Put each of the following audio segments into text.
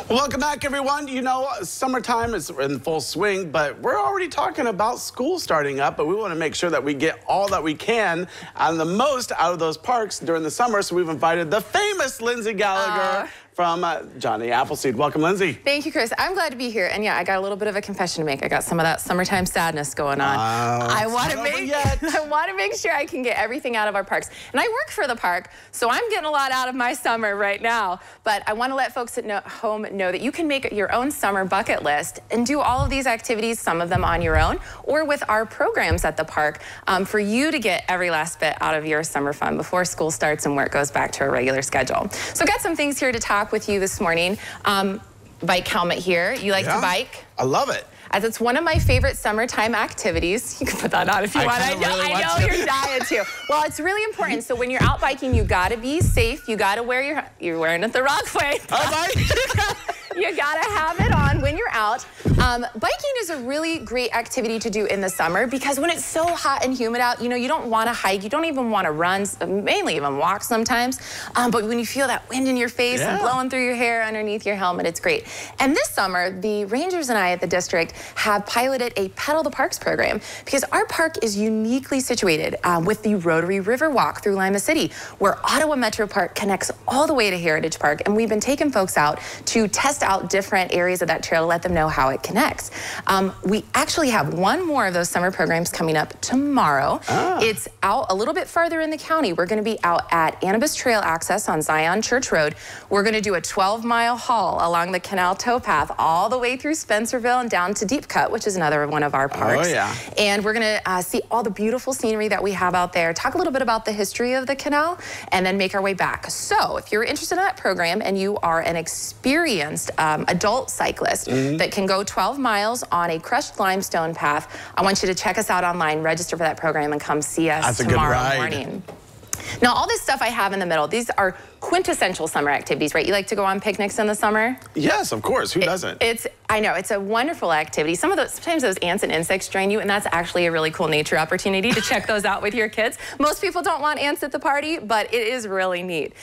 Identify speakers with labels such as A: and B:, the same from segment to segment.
A: Welcome back, everyone. You know, summertime is in full swing, but we're already talking about school starting up, but we want to make sure that we get all that we can and the most out of those parks during the summer, so we've invited the famous Lindsay Gallagher from Johnny Appleseed. Welcome, Lindsay.
B: Thank you, Chris. I'm glad to be here. And yeah, I got a little bit of a confession to make. I got some of that summertime sadness going on. I want to make sure I can get everything out of our parks. And I work for the park, so I'm getting a lot out of my summer right now. But I want to let folks at home know that you can make your own summer bucket list and do all of these activities, some of them on your own, or with our programs at the park, for you to get every last bit out of your summer fun before school starts and work goes back to a regular schedule. So I've got some things here to talk with you this morning. Bike helmet here. You like to bike?
A: I love it.
B: As it's one of my favorite summertime activities. You can put that on if you want. I know you're dying to. Well, it's really important. So when you're out biking, you got to be safe. You got to wear you're wearing it the wrong way. You got to have it on when you're out. Biking is a really great activity to do in the summer because when it's so hot and humid out, you know, you don't want to hike. You don't even want to run, mainly even walk sometimes. But when you feel that wind in your face and blowing through your hair underneath your helmet, it's great. And this summer, the Rangers and I at the district have piloted a Pedal the Parks program because our park is uniquely situated with the Rotary River Walk through Lima City, where Ottawa Metro Park connects all the way to Heritage Park. And we've been taking folks out to test out different areas of that trail to let them know how it connects. We actually have one more of those summer programs coming up tomorrow. It's out a little bit farther in the county. We're going to be out at Annabis Trail Access on Zion Church Road. We're going to do a 12-mile haul along the Canal Towpath all the way through Spencerville and down to Deep Cut, which is another one of our parks. And we're going to see all the beautiful scenery that we have out there, talk a little bit about the history of the canal, and then make our way back. So if you're interested in that program and you are an experienced adult cyclist that can go 12 miles on a crushed limestone path, I want you to check us out online, register for that program, and come see us tomorrow morning. Now, all this stuff I have in the middle, these are quintessential summer activities, right? You like to go on picnics in the summer?
A: Yes, of course. Who doesn't?
B: I know, it's a wonderful activity. Sometimes those ants and insects drain you, and that's actually a really cool nature opportunity to check those out with your kids. Most people don't want ants at the party, but it is really neat.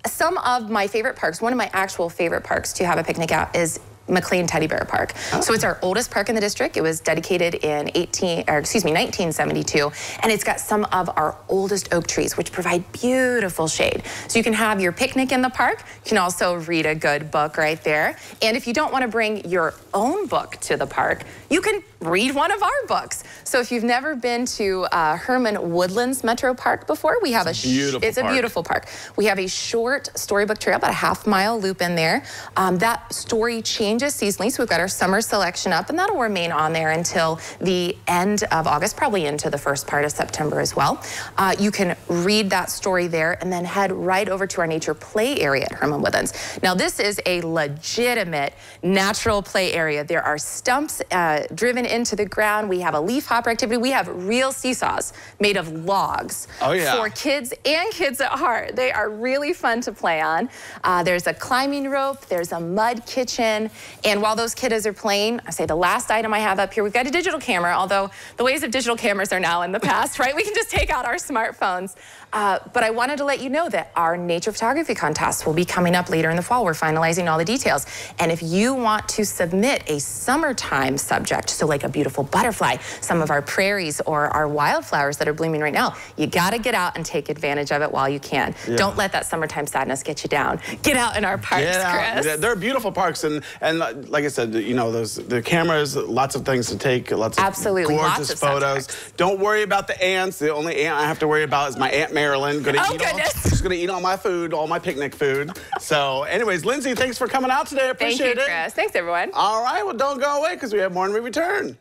B: Some of my favorite parks, one of my actual favorite parks to have a picnic at is McLean Teddy Bear Park. So it's our oldest park in the district. It was dedicated in 1972, and it's got some of our oldest oak trees, which provide beautiful shade. So you can have your picnic in the park. You can also read a good book right there. And if you don't want to bring your own book to the park, you can read one of our books. So if you've never been to Herman Woodlands Metro Park before, we have it's a beautiful park. We have a short storybook trail, about a half-mile loop in there. That story changes seasonally, so we've got our summer selection up, and that'll remain on there until the end of August, probably into the first part of September as well. You can read that story there and then head right over to our nature play area at Herman Woodlands. Now, this is a legitimate natural play area. There are stumps driven into the ground. We have a leaf hopper activity. We have real seesaws made of logs for kids and kids at heart. They are really fun to play on. There's a climbing rope. There's a mud kitchen. And while those kiddos are playing, I say the last item I have up here, we've got a digital camera, although the ways of digital cameras are now in the past, right? We can just take out our smartphones. But I wanted to let you know that our nature photography contest will be coming up later in the fall. We're finalizing all the details. And if you want to submit a summertime subject, so like a beautiful butterfly, some of our prairies or our wildflowers that are blooming right now, you got to get out and take advantage of it while you can. Don't let that summertime sadness get you down. Get out in our parks, Chris.
A: They're beautiful parks, and like I said, you know, the cameras, lots of things to take, lots of gorgeous photos. Don't worry about the ants. The only ant I have to worry about is my Aunt Marilyn. She's gonna eat all my food, all my picnic food. So anyways, Lindsay, thanks for coming out today. I appreciate it.
B: Thank you, Chris. Thanks, everyone.
A: All right, well, don't go away because we have more when we return.